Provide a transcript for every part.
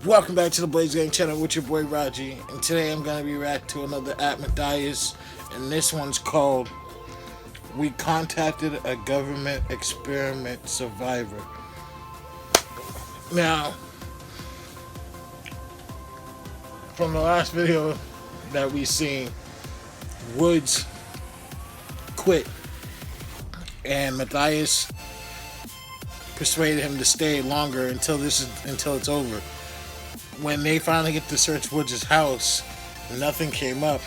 Welcome back to the Blaze Gang channel with your boy RajGee, and today I'm gonna be reacting to another app, Matthias, and this one's called "We Contacted a Government Experiment Survivor." Now, from the last video that we seen, Woods quit, and Matthias persuaded him to stay longer until it's over. When they finally get to search Woods' house, nothing came up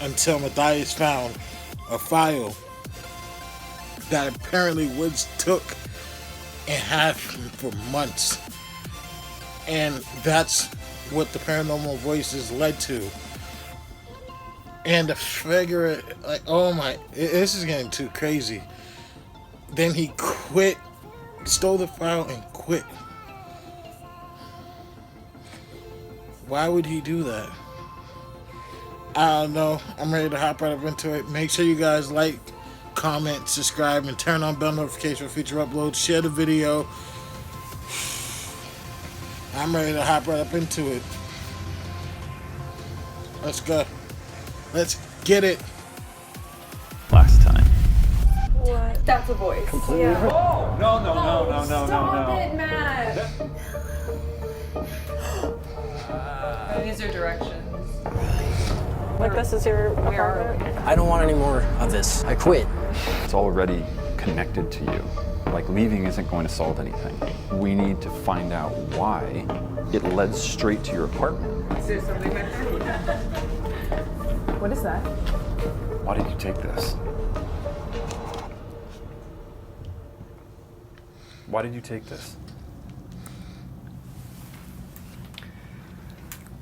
until Matthias found a file that apparently Woods took and had for months. And that's what the paranormal voices led to. And to figure it, like, oh my, this is getting too crazy. Then he quit, stole the file and quit. Why would he do that? I don't know. I'm ready to hop right up into it. Make sure you guys like, comment, subscribe, and turn on bell notifications for future uploads. Share the video. I'm ready to hop right up into it. Let's go. Let's get it. Last time. What? That's a voice. Completely. Yeah. Oh, no. Stop it, Matt. These are directions. Like this is your apartment? I don't want any more of this. I quit. It's already connected to you. Like, leaving isn't going to solve anything. We need to find out why it led straight to your apartment. Is there something back there? What is that? Why did you take this? Why did you take this?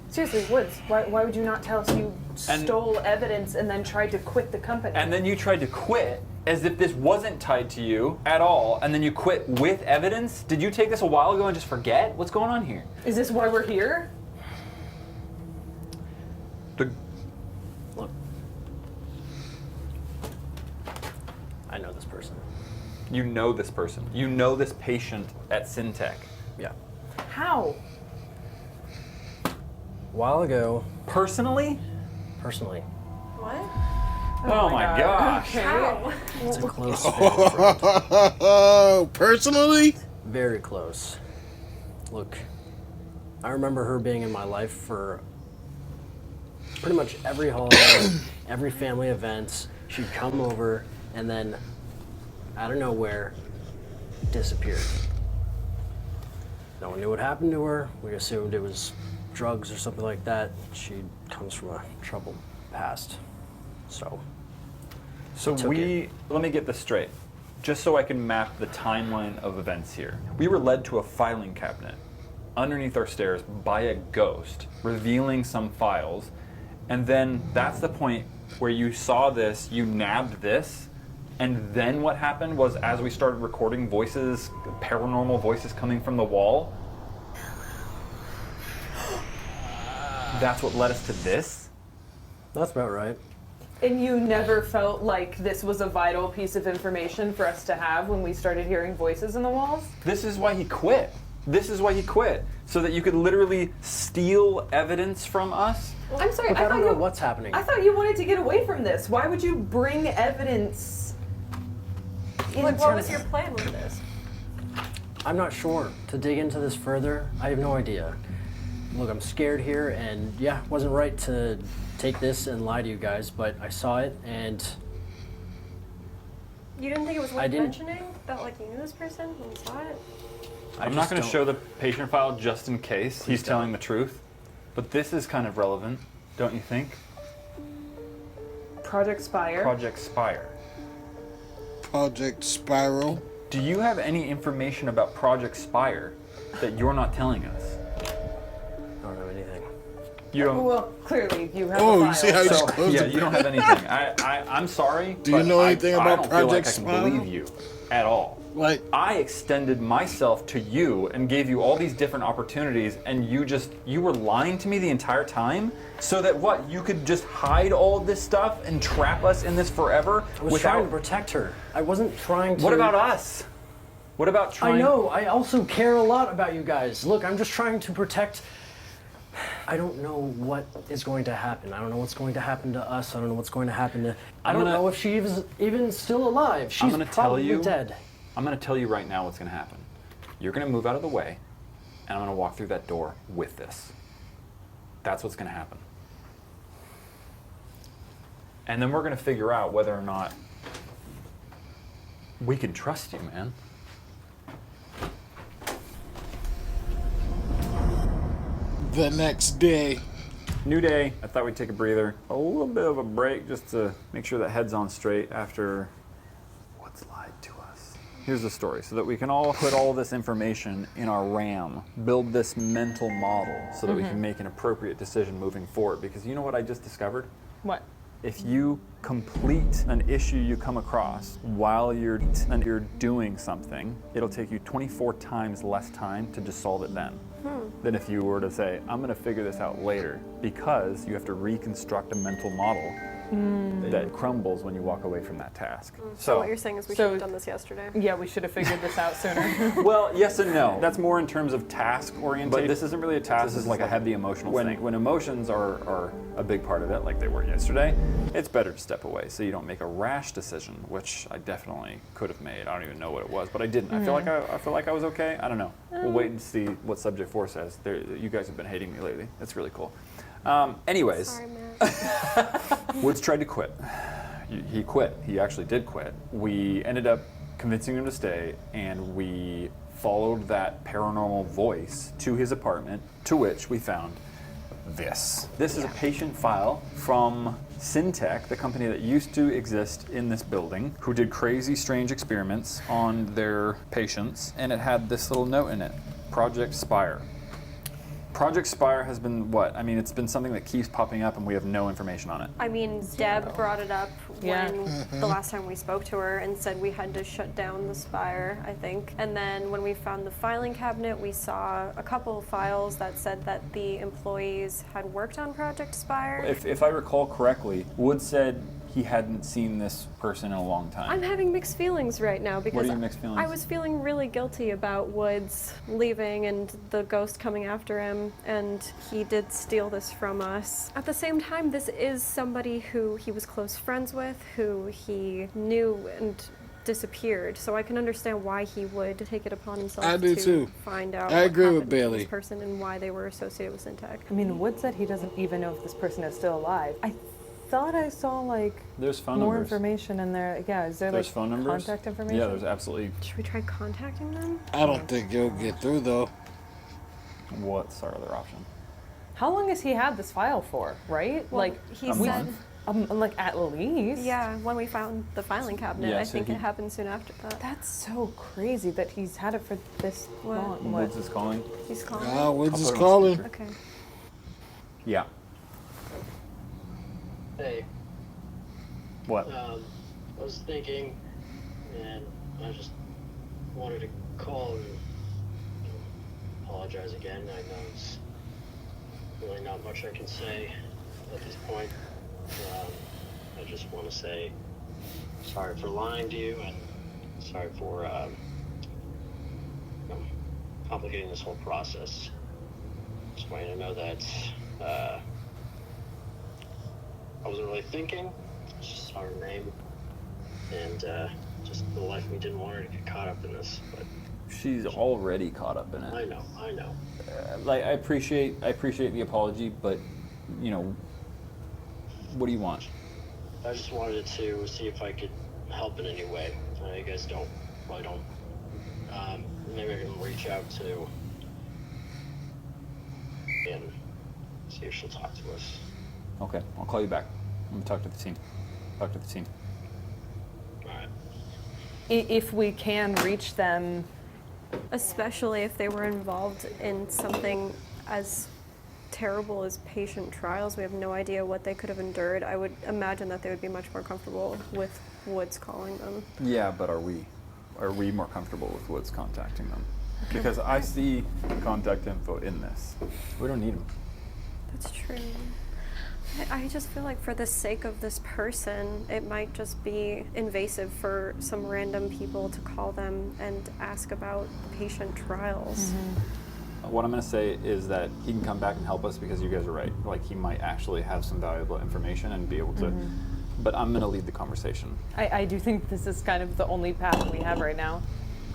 Seriously, Woods, why would you not tell us you stole evidence and then tried to quit the company? And then you tried to quit as if this wasn't tied to you at all, and then you quit with evidence? Did you take this a while ago and just forget? What's going on here? Is this why we're here? Look. I know this person. You know this person. You know this patient at Syntech. Yeah. How? A while ago, Personally? personally. What? Oh my gosh. Okay. How? It's a close family friend. Oh, personally? Very close. Look, I remember her being in my life for pretty much every holiday, every family event. She'd come over and then, out of nowhere, disappeared. No one knew what happened to her. We assumed it was drugs or something like that. She comes from a troubled past. So Let me get this straight. Just so I can map the timeline of events here. We were led to a filing cabinet underneath our stairs by a ghost, revealing some files. And then that's the point where you saw this, you nabbed this, and then what happened was, as we started recording voices, paranormal voices coming from the wall, that's what led us to this? that's about right. And you never felt like this was a vital piece of information for us to have when we started hearing voices in the walls? This is why he quit. This is why he quit. So that you could literally steal evidence from us. I'm sorry, Look, I thought don't know you, what's happening. I thought you wanted to get away from this. Why would you bring evidence? Like, what was your plan with this? I'm not sure. To dig into this further, I have no idea. Look, I'm scared here, and yeah, it wasn't right to take this and lie to you guys, but I saw it, and You didn't think it was I worth didn't- mentioning? That, like, you knew this person when you saw it? I'm not going to show the patient file just in case he's telling the truth. But this is kind of relevant, don't you think? Project Spire. Project Spire. Project Spiral. Do you have any information about Project Spire that you're not telling us? I don't know anything. You don't. Well, clearly you have Oh, a file. you see how you just So, closed yeah, it? you don't have anything. I'm sorry. Do you but know anything I about don't feel like Project I can Spiral? believe you at all. Like, I extended myself to you and gave you all these different opportunities, and you were lying to me the entire time, so that what, you could just hide all of this stuff and trap us in this forever I was trying to protect her. I wasn't trying to. What about us? What about trying? I know. I also care a lot about you guys. Look, I'm just trying to protect. I don't know what is going to happen. I don't know what's going to happen to us. I don't know what's going to happen to. I don't know if she is even still alive. She's probably dead. I'm going to tell you right now what's going to happen. You're going to move out of the way, and I'm going to walk through that door with this. That's what's going to happen. And then we're going to figure out whether or not we can trust you, man. The next day. New day. I thought we'd take a breather. A little bit of a break just to make sure that head's on straight after what's lied to us. Here's the story, so that we can all put all this information in our RAM, build this mental model so that we can make an appropriate decision moving forward. Because you know what I just discovered? What? If you complete an issue you come across while you're doing something, it'll take you 24 times less time to just solve it then. Than if you were to say, I'm going to figure this out later, because you have to reconstruct a mental model that crumbles when you walk away from that task. So what you're saying is we should have done this yesterday? Yeah, we should have figured this out sooner. Well, yes and no. That's more in terms of task oriented. But this isn't really a task. This is like a heavy emotional thing. When emotions are a big part of it, like they were yesterday, it's better to step away so you don't make a rash decision, which I definitely could have made. I don't even know what it was, but I didn't. I feel like I was okay. I don't know. We'll wait and see what Subject 4 says. You guys have been hating me lately. That's really cool. Anyways. Sorry, man. Woods tried to quit. He quit. He actually did quit. We ended up convincing him to stay, and we followed that paranormal voice to his apartment, to which we found this. This is a patient file from Syntech, the company that used to exist in this building, who did crazy, strange experiments on their patients, and it had this little note in it, Project Spire. Project Spire has been what? I mean, it's been something that keeps popping up and we have no information on it. I mean, Deb brought it up Yeah. when the last time we spoke to her and said we had to shut down the Spire, I think. And then when we found the filing cabinet, we saw a couple of files that said that the employees had worked on Project Spire. If I recall correctly, Wood said he hadn't seen this person in a long time. I'm having mixed feelings right now because What are your mixed feelings? I was feeling really guilty about Woods leaving and the ghost coming after him, and he did steal this from us. At the same time, this is somebody who he was close friends with, who he knew and disappeared, so I can understand why he would take it upon himself I do to too. find out I what agree with happened to Bailey. this person and why they were associated with Syntech. I mean, Wood said he doesn't even know if this person is still alive. I thought I saw like There's phone more numbers. information in there. Yeah, is there There's like phone numbers. contact information? Yeah, there's absolutely. Should we try contacting them? I don't think you'll get through though. What's our other option? How long has he had this file for? Right? Well, like he a said, month? like at least. yeah, when we found the filing cabinet, Yeah, I so think he- it happened soon after that. That's so crazy that he's had it for this What? long. Woods is calling. He's calling. Ah, Woods I'll is put him on calling. speaker. Okay. Yeah. Hey, What? I was thinking, and I just wanted to call and apologize again. I know it's really not much I can say at this point. I just want to say sorry for lying to you, and sorry for complicating this whole process. Just want you to know that I wasn't really thinking. I just saw her name, and just the life of me didn't want her to get caught up in this. But She's already caught up in it. I know. Like I appreciate the apology, but you know, what do you want? I just wanted to see if I could help in any way. I know you guys probably don't. Maybe I can reach out to and see if she'll talk to us. Okay, I'll call you back. I'm gonna talk to the team. All right. If we can reach them, Especially if they were involved in something as terrible as patient trials. We have no idea what they could have endured. I would imagine that they would be much more comfortable with Woods calling them. Yeah, but are we more comfortable with Woods contacting them? Because I see contact info in this. We don't need them. That's true. I just feel like for the sake of this person, it might just be invasive for some random people to call them and ask about patient trials. What I'm going to say is that he can come back and help us because you guys are right. Like, he might actually have some valuable information and be able to. But I'm going to lead the conversation. I do think this is kind of the only path we have right now.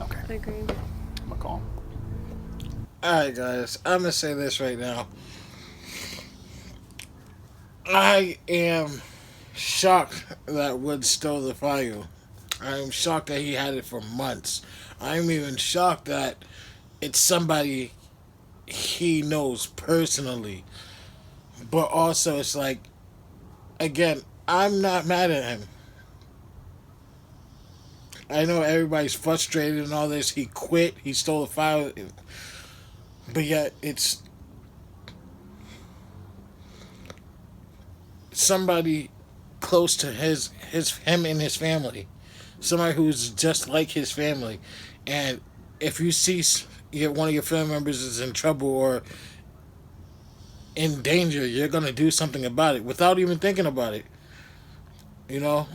Okay. I agree. I'm going to call him. Alright, guys, I'm gonna say this right now. I am shocked that Wood stole the file. I am shocked that he had it for months. I'm even shocked that it's somebody he knows personally. But also, it's like, again, I'm not mad at him. I know everybody's frustrated and all this. He quit, he stole the file. But yet, it's somebody close to him and his family, somebody who's just like his family. And if you see one of your family members is in trouble or in danger, you're gonna do something about it without even thinking about it. You know,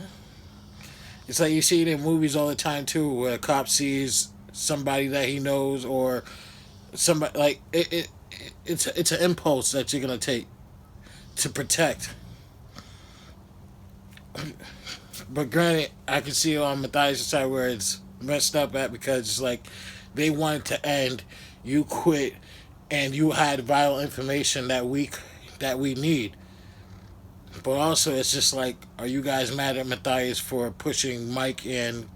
it's like you see it in movies all the time too, where a cop sees somebody that he knows or somebody like it's an impulse that you're gonna take to protect. But granted, I can see on Matthias' side where it's messed up at, because it's like they wanted to end, you quit, and you had vital information that we need. But also, it's just like, are you guys mad at Matthias for pushing Mike and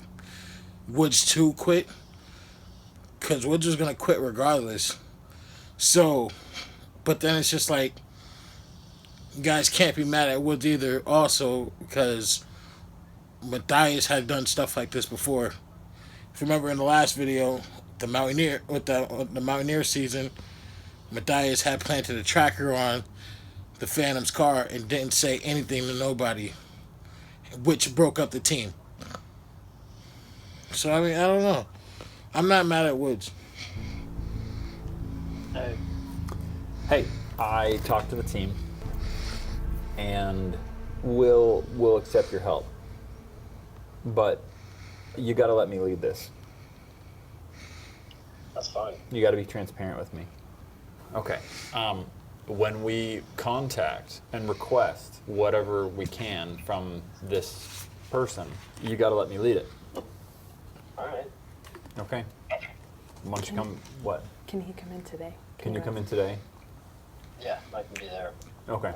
Woods to quit? Because Woods was going to quit regardless. So, but then it's just like, you guys can't be mad at Woods either also, because Matthias had done stuff like this before. If you remember in the last video, the Mountaineer, with the Mountaineer season, Matthias had planted a tracker on the Phantom's car and didn't say anything to nobody, which broke up the team. So, I mean, I don't know. I'm not mad at Woods. Hey, I talked to the team, and we'll accept your help. But you got to let me lead this. That's fine. You got to be transparent with me. Okay. When we contact and request whatever we can from this person, you got to let me lead it. All right. Okay. Why don't you come? What? Can he come in today? Can you come in today? Yeah, I can be there. Okay.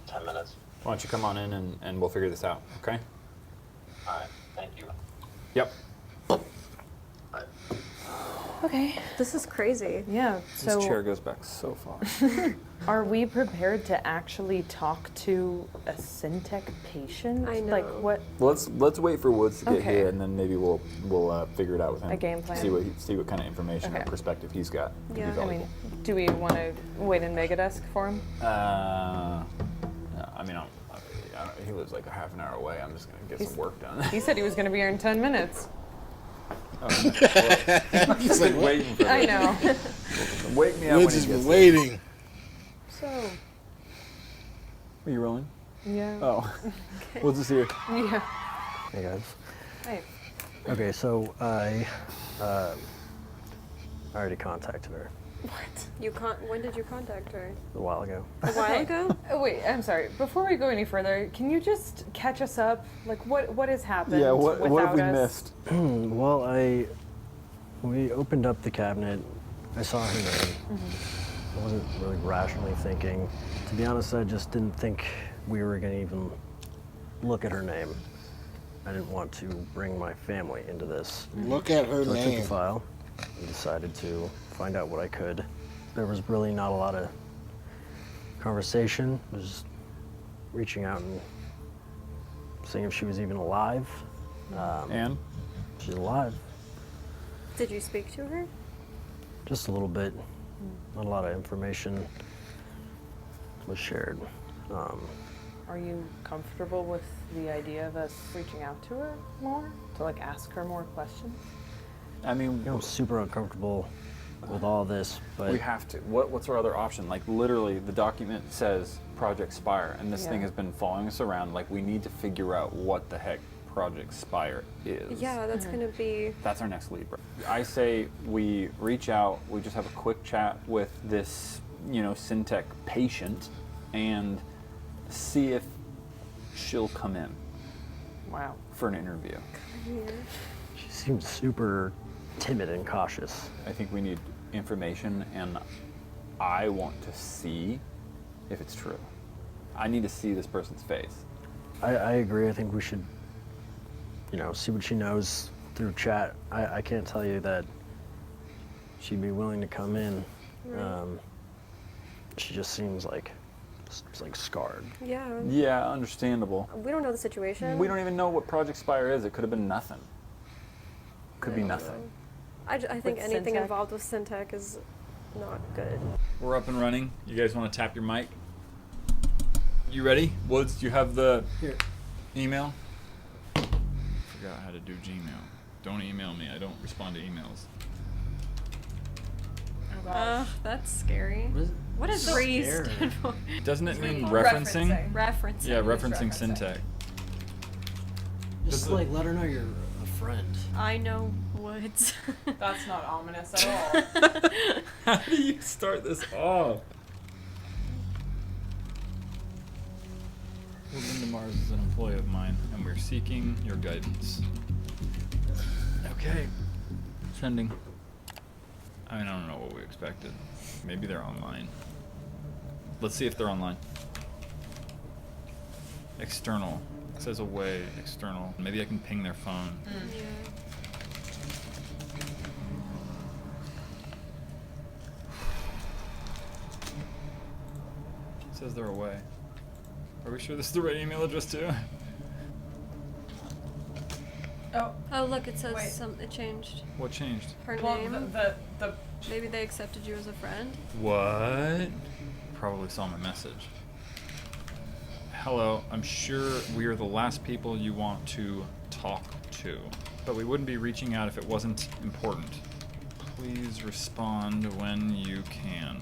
10 minutes. Why don't you come on in and we'll figure this out, okay? All right. Thank you. Yep. Bye. Okay. This is crazy. Yeah. So This chair goes back so far. are we prepared to actually talk to a Syntech patient? I know. Like what? Let's wait for Woods to get Okay. here, and then maybe we'll figure it out with him. A game plan. See what kind of information or Okay. perspective he's got. Could be Yeah. I I valuable. mean, do we want to wait in Megadesk for him? I mean, he lives like a half an hour away. I'm just gonna get some work done. He said he was going to be here in 10 minutes. He's like waiting for I me. know. Wake me up Woods when has he gets been waiting. So, Are you rolling? yeah. Oh, Woods is here. Yeah. Hey guys. Hey. Okay, so I already contacted her When did you contact her? a while ago. A while ago? Oh, wait, I'm sorry. Before we go any further, can you just catch us up? Like, what has happened Yeah. What have without we us? missed? Well, when we opened up the cabinet, I saw her name. I wasn't really rationally thinking. To be honest, I just didn't think we were going to even look at her name. I didn't want to bring my family into this. Look at her So I took name. the file and decided to find out what I could. There was really not a lot of conversation. It was just reaching out and seeing if she was even alive. And She's alive. Did you speak to her? Just a little bit. Not a lot of information was shared. Are you comfortable with the idea of us reaching out to her more? To, like, ask her more questions? I mean, I'm super uncomfortable with all this, but We have to. What's our other option? Like, literally, the document says Project Spire, and this thing has been following us around. Like, we need to figure out what the heck Project Spire is. Yeah, that's gonna be. That's our next lead. I say we reach out, we just have a quick chat with this, Syntech patient, and see if she'll come in Wow. for an interview. she seems super timid and cautious. I think we need information, and I want to see if it's true. I need to see this person's face. I agree. I think we should, see what she knows through chat. I can't tell you that she'd be willing to come in. Right. She just seems like scarred. Yeah. Yeah, understandable. We don't know the situation. We don't even know what Project Spire is. It could have been nothing. Could be I don't nothing. know. I think With anything Syntech? involved with Syntech is not good. We're up and running. You guys want to tap your mic? You ready? Woods, do you have the email? Forgot how to do Gmail. Don't email me. I don't respond to emails. Oh gosh. That's scary. What is What does RAISE stand for? Doesn't it mean Referencing. Referencing. Yeah, referencing referencing. Syntech. Just let her know you're a friend. I know Woods. That's not ominous at all. How do you start this off? Linda Mars is an employee of mine, and we're seeking your guidance. Okay. Sending. I don't know what we expected. Maybe they're online. Let's see if they're online. External. It says away, external. Maybe I can ping their phone. Yeah. It says they're away. Are we sure this is the right email address too? Oh, look, it says Wait. it changed. What changed? Her Well, name. the Maybe they accepted you as a friend. What? Probably saw my message. Hello, I'm sure we are the last people you want to talk to, but we wouldn't be reaching out if it wasn't important. Please respond when you can.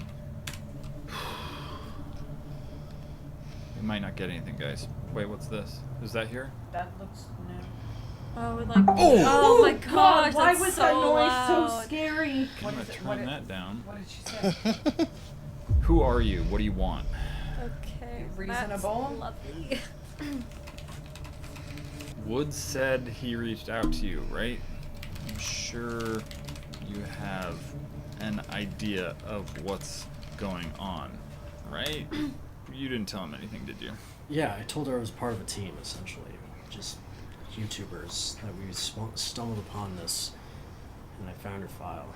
We might not get anything, guys. Wait, what's this? Is that here? that looks new. Oh, like. Oh my gosh! Why that's was so that noise loud. so scary? I'm gonna turn that down. What did she say? Who are you? What do you want? Okay. Reasonable? That's lovely. Woods said he reached out to you, right? I'm sure you have an idea of what's going on, right? You didn't tell him anything, did you? Yeah, I told her I was part of a team, essentially. Just YouTubers that we stumbled upon this, and I found her file.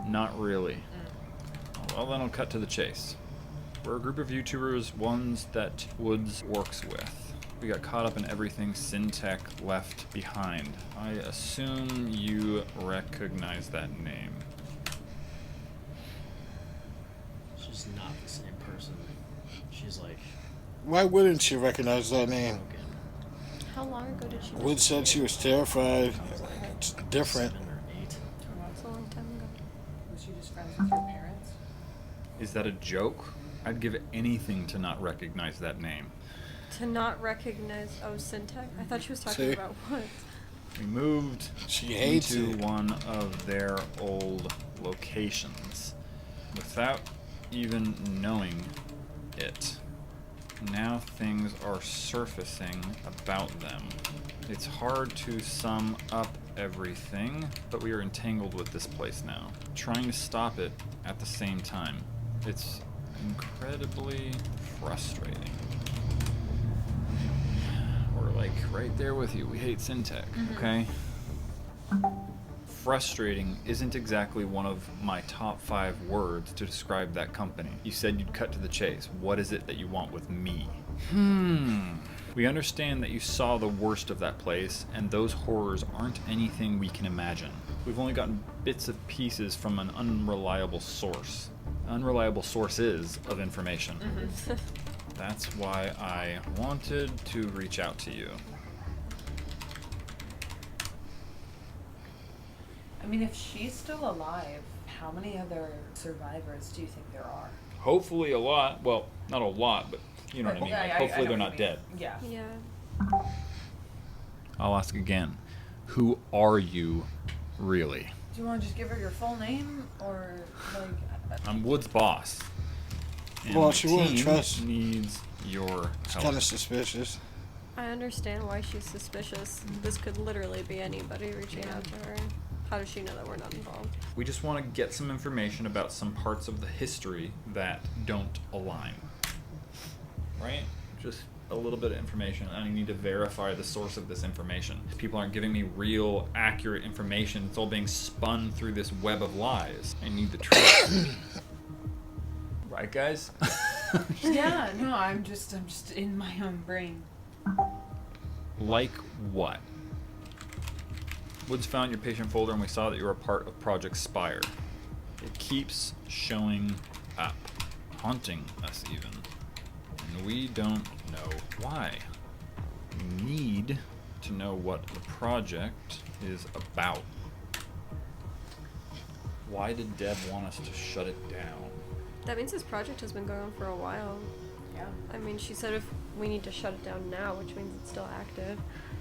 Not really. Well, then I'll cut to the chase. We're a group of YouTubers, ones that Woods works with. We got caught up in everything Syntech left behind. I assume you recognize that name. She's not the same person. She's like Why wouldn't she recognize that name? broken. How long ago did she? Wood said she was terrified. I was like It's different. 7 or 8. That's a long time ago. Was she just friends with your parents? Is that a joke? I'd give anything to not recognize that name. To not recognize Syntech? I thought she was talking See? about Woods. We moved She hates into it. one of their old locations without even knowing it. Now things are surfacing about them. It's hard to sum up everything, but we are entangled with this place now, trying to stop it at the same time. It's incredibly frustrating. We're like right there with you. We hate Syntech, okay? Frustrating isn't exactly one of my top 5 words to describe that company. You said you'd cut to the chase. What is it that you want with me? We understand that you saw the worst of that place, and those horrors aren't anything we can imagine. We've only gotten bits of pieces from an unreliable source. Unreliable sources of information. That's why I wanted to reach out to you. I mean, if she's still alive, How many other survivors do you think there are? Hopefully a lot. Well, not a lot, but you know what I mean. Like, hopefully know they're what not you dead. mean. Yeah. Yeah. I'll ask again. Who are you, really? Do you want to just give her your full name, or like? I'm Wood's boss. And Well, my she wouldn't team trust- needs your It's help. kind of suspicious. I understand why she's suspicious. This could literally be anybody reaching out to her. How does she know that we're not involved? We just want to get some information about some parts of the history that don't align. Right? Just a little bit of information. I need to verify the source of this information. People aren't giving me real, accurate information. It's all being spun through this web of lies. I need the truth. Right, guys? Yeah, no, I'm just in my own brain. Like what? Woods found your patient folder and we saw that you were a part of Project Spire. It keeps showing up, haunting us even. And we don't know why. We need to know what the project is about. Why did Deb want us to shut it down? That means this project has been going on for a while. Yeah. I mean, she said if we need to shut it down now, which means it's still active.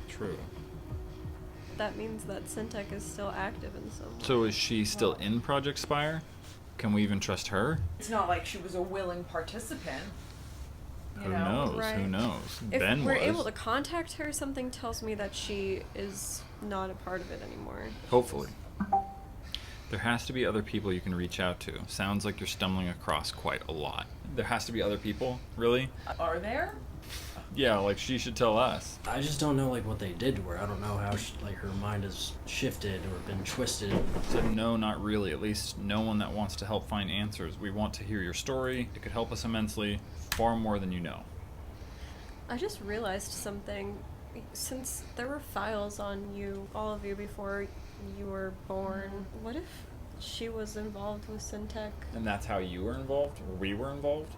True. That means that Syntech is still active in some way. So is she still in Project Spire? Can we even trust her? It's not like she was a willing participant. You Who know? knows? Who Right. knows? If Ben we're was. able to contact her, something tells me that she is not a part of it anymore. Hopefully. There has to be other people you can reach out to. Sounds like you're stumbling across quite a lot. There has to be other people? Really? Are there? Yeah, like she should tell us. I just don't know like what they did to her. I don't know how like her mind has shifted or been twisted. So no, not really. At least no one that wants to help find answers. We want to hear your story. It could help us immensely, far more than you know. I just realized something. Since there were files on you, all of you, before you were born, what if she was involved with Syntech? And that's how you were involved? Or we were involved?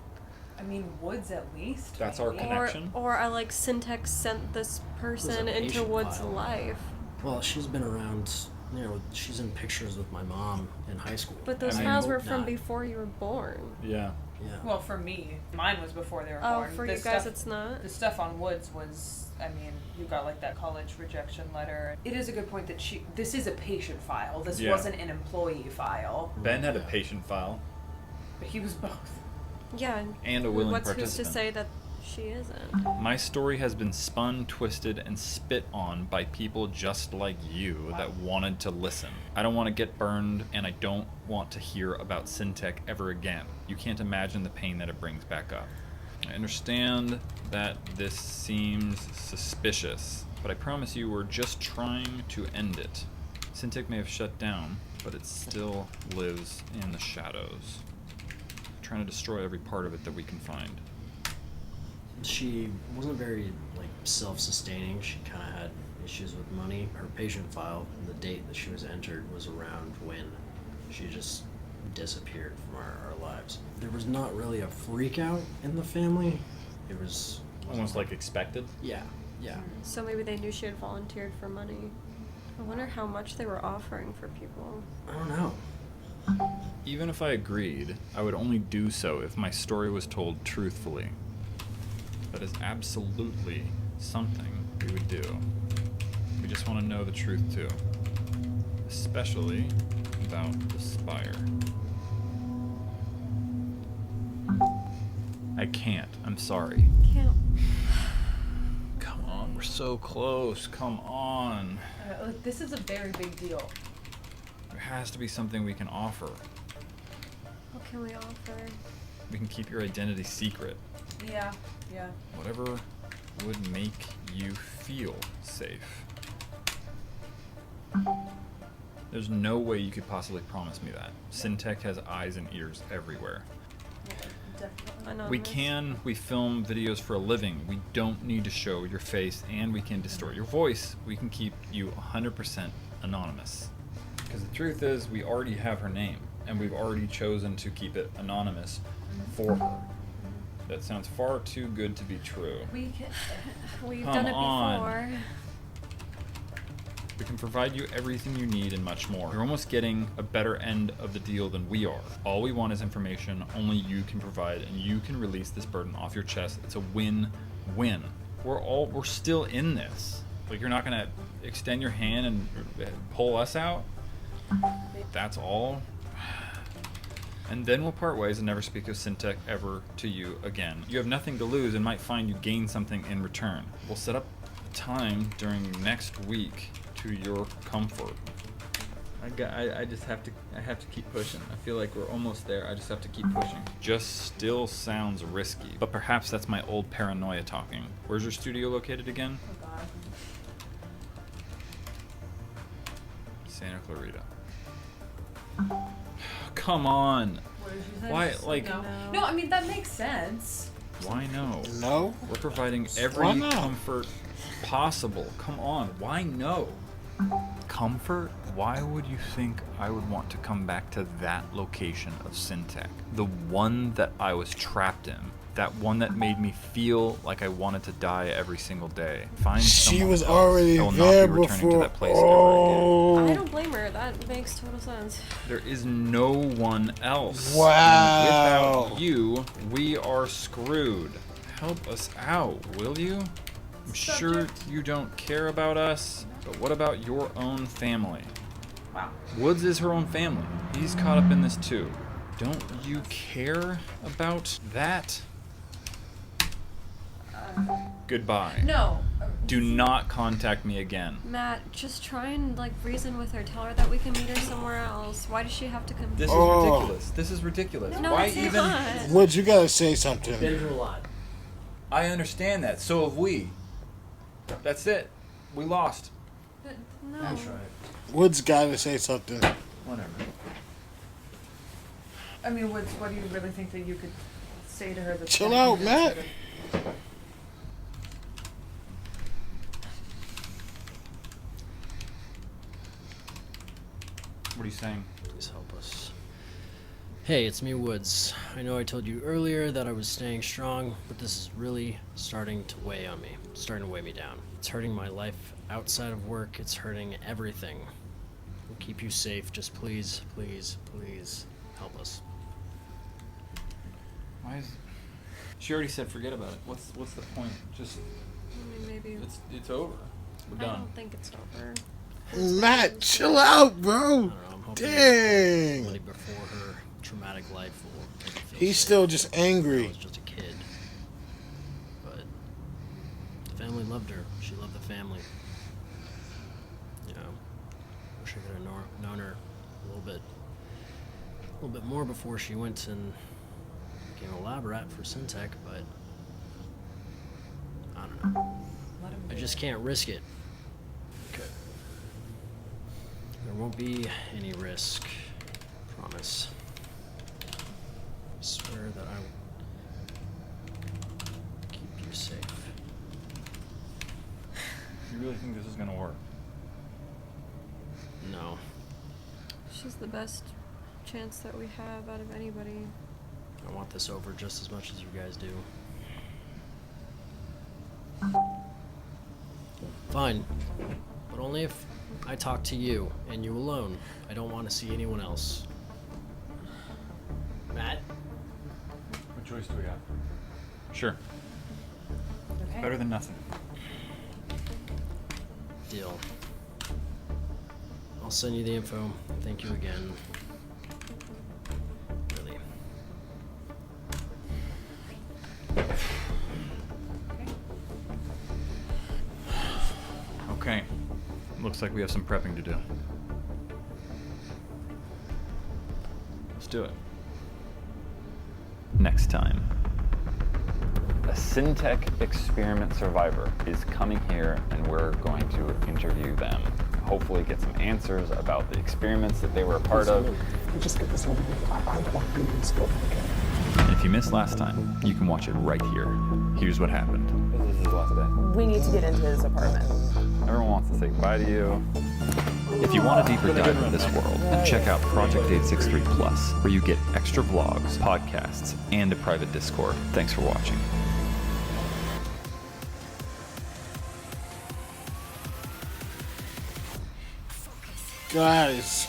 I mean, Woods at least. That's our maybe. connection. Or I like Syntech sent this person a into patient Wood's file. life. Well, she's been around, you know, she's in pictures with my mom in high school. But those I mean, files were from not- before you were born. Yeah. Yeah. Well, for me, mine was before they were Oh, born. for The you guys stuff- it's not? The stuff on Woods was, I mean, you got like that college rejection letter. It is a good point that this is a patient file. This Yeah. wasn't an employee file. Ben had a patient file. But he was both. Yeah. And a willing What's who's participant. to say that she isn't? My story has been spun, twisted, and spit on by people just like you that wanted to listen. I don't want to get burned, and I don't want to hear about Syntech ever again. You can't imagine the pain that it brings back up. I understand that this seems suspicious, but I promise you we're just trying to end it. Syntech may have shut down, but it still lives in the shadows. Trying to destroy every part of it that we can find. She wasn't very like self-sustaining. She kind of had issues with money. Her patient file, the date that she was entered was around when she just disappeared from our lives. There was not really a freak out in the family. It was Almost like expected. yeah. So maybe they knew she had volunteered for money. I wonder how much they were offering for people. I don't know. Even if I agreed, I would only do so if my story was told truthfully. That is absolutely something we would do. We just want to know the truth too. Especially about the Spire. I can't. I'm sorry. Can't. Come on, we're so close. Come on. Look, this is a very big deal. There has to be something we can offer. What can we offer? We can keep your identity secret. Yeah. Whatever would make you feel safe. There's no way you could possibly promise me that. Syntech has eyes and ears everywhere. Anonymous. We film videos for a living. We don't need to show your face, and we can distort your voice. We can keep you 100% anonymous. Because the truth is, we already have her name, and we've already chosen to keep it anonymous for her. That sounds far too good to be true. We've Come done it on. before. We can provide you everything you need and much more. You're almost getting a better end of the deal than we are. All we want is information only you can provide, and you can release this burden off your chest. It's a win-win. We're still in this. Like, you're not gonna extend your hand and pull us out? That's all? And then we'll part ways and never speak of Syntech ever to you again. You have nothing to lose and might find you gain something in return. We'll set up time during next week to your comfort. I just have to keep pushing. I feel like we're almost there. I just have to keep pushing. Just still sounds risky, but perhaps that's my old paranoia talking. Where's your studio located again? Oh God. Santa Clarita. Come on. What did you say? Why, like, No, I mean, that makes sense. why no? No? We're providing Why every not? comfort possible. Come on, why no? Comfort? Why would you think I would want to come back to that location of Syntech? The one that I was trapped in. That one that made me feel like I wanted to die every single day. Find She someone was else. already I will there not be returning before. to that place ever again. I Oh, don't blame her. That makes total sense. There is no one else. Wow. And without you, we are screwed. Help us out, will you? I'm sure you don't care about us, but what about your own family? Wow. Woods is her own family. He's caught up in this too. Don't you care about that? Goodbye. No. Do not contact me again. Matt, just try and like reason with her. Tell her that we can meet her somewhere else. Why does she have to come? This is Oh. ridiculous. This is ridiculous. No, Why it's even? not. Woods, you gotta say something. Been through a lot. I understand that. So have we. That's it. We lost. But no. That's right. Woods gotta say something. Whatever. I mean, what do you really think that you could say to her? That's Chill gonna out, convince Matt. her What are you saying? Please help us. Hey, it's me, Woods. I know I told you earlier that I was staying strong, but this is really starting to weigh on me. It's starting to weigh me down. It's hurting my life outside of work. It's hurting everything. We'll keep you safe. Just please, please, please help us. Why is? She already said forget about it. What's the point? Just I mean, maybe. it's over. We're I done. don't think it's over. Matt, chill out, I bro. don't know. I'm hoping Dang. somebody before her traumatic life will make her feel He's safe. still just I angry. was just a kid. But the family loved her. She loved the family. You know, wish I could have known her a little bit more before she went and became a lab rat for Syntech, but I don't know. Let him I do just it. can't risk it. Okay. There won't be any risk. Promise. I swear that I will keep you safe. You really think this is gonna work? No. She's the best chance that we have out of anybody. I want this over just as much as you guys do. Fine. But only if I talk to you and you alone. I don't want to see anyone else. Matt? What choice do we have? Sure. Okay. Better than nothing. Deal. I'll send you the info. Thank you again. Really. Okay. Looks like we have some prepping to do. Let's do it. Next time. A Syntech experiment survivor is coming here and we're going to interview them. Hopefully get some answers about the experiments that they were a part of. Just get this over with. I want to do this over again. And if you missed last time, you can watch it right here. Here's what happened. This is his last day. We need to get into his apartment. Everyone wants to say goodbye to you. If you want a deeper dive into this world, then check out Project 863 Plus, where you get extra vlogs, podcasts, and a private Discord. Thanks for watching. Guys.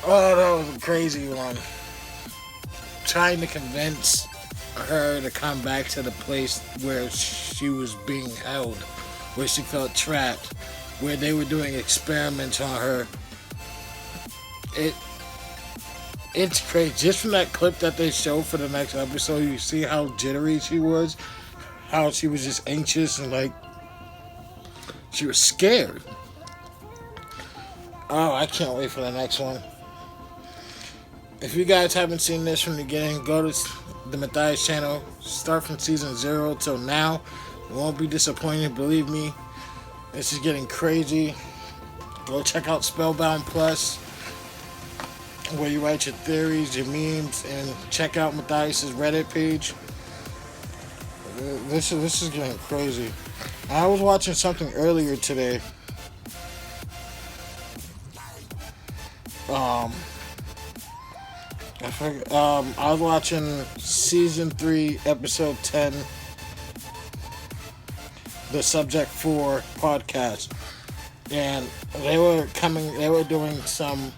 Oh, that was a crazy one. Trying to convince her to come back to the place where she was being held, where she felt trapped, where they were doing experiments on her. It's crazy. Just from that clip that they showed for the next episode, you see how jittery she was, how she was just anxious and like she was scared. Oh, I can't wait for the next one. If you guys haven't seen this from the beginning, go to the Matthias channel. Start from season 0 till now. You won't be disappointed, believe me. This is getting crazy. Go check out Spellbound Plus, where you write your theories, your memes, and check out Matthias' Reddit page. This is getting crazy. I was watching something earlier today. I was watching season 3, episode 10, the Subject 4 podcast, and they were doing some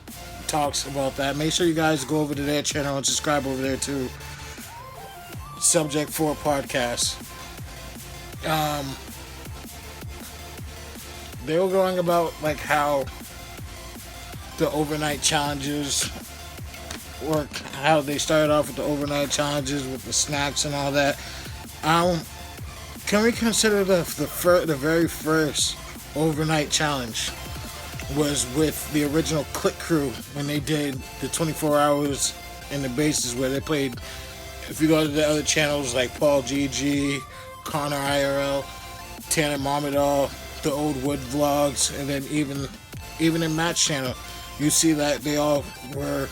talks about that. Make sure you guys go over to their channel and subscribe over there too. Subject 4 podcast. They were going about like how the overnight challenges work, how they started off with the overnight challenges with the snacks and all that. Can we consider the very first overnight challenge was with the original Click Crew when they did the 24 hours in the bases where they played. If you go to the other channels like Paul GG, Connor IRL, Tanner Momidal, the old Wood vlogs, and then even in Matt's channel, you see that they all were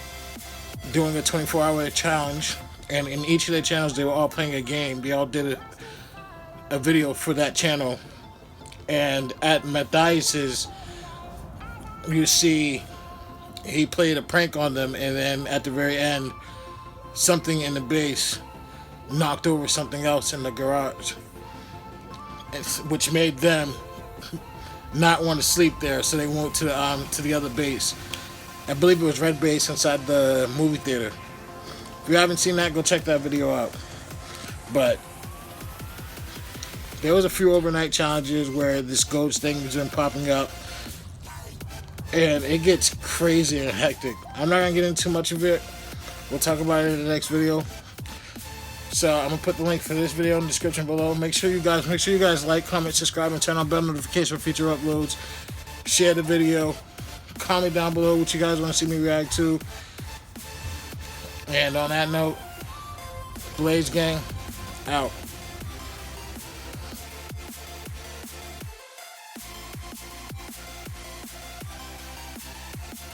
doing a 24-hour challenge, and in each of their channels they were all playing a game. They all did a video for that channel. And at Matthias's, you see he played a prank on them, and then at the very end, something in the base knocked over something else in the garage, which made them not want to sleep there, so they went to the other base. I believe it was Red Base inside the movie theater. If you haven't seen that, go check that video out. But there was a few overnight challenges where this ghost thing has been popping up, and it gets crazy and hectic. I'm not gonna get into too much of it. We'll talk about it in the next video. So I'm gonna put the link for this video in the description below. Make sure you guys like, comment, subscribe, and turn on bell notifications for future uploads. Share the video. Comment down below what you guys want to see me react to. And on that note, Blaze Gang, out.